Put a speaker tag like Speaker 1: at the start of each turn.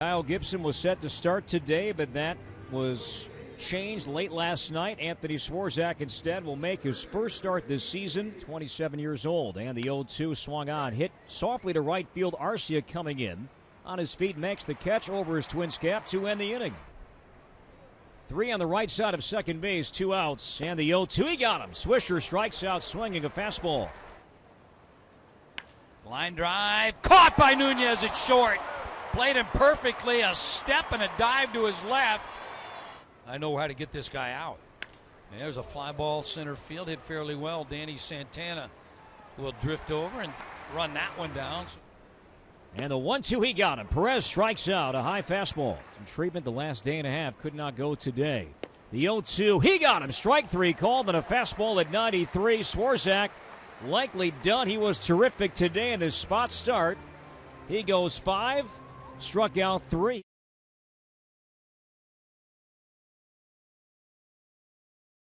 Speaker 1: Kyle Gibson was set to start today, but that was changed late last night. Anthony Swarzak instead will make his first start this season, 27 years old. And the 0-2 swung on, hit softly to right field. Arcia coming in. On his feet, makes the catch over his Twins cap to end the inning. 3 on the right side of second base, 2 outs. And the 0-2, he got him. Swisher strikes out swinging a fastball.
Speaker 2: Line drive, caught by Nunez at short. Played him perfectly, a step and a dive to his left. I know how to get this guy out. There's a fly ball center field, hit fairly well. Danny Santana will drift over and run that one down.
Speaker 1: And the 1-2, he got him. Perez strikes out, a high fastball. Some treatment the last day and a half, could not go today. The 0-2, he got him. Strike 3 called, and a fastball at 93. Swarzak likely done. He was terrific today in his spot start. He goes 5, struck out 3.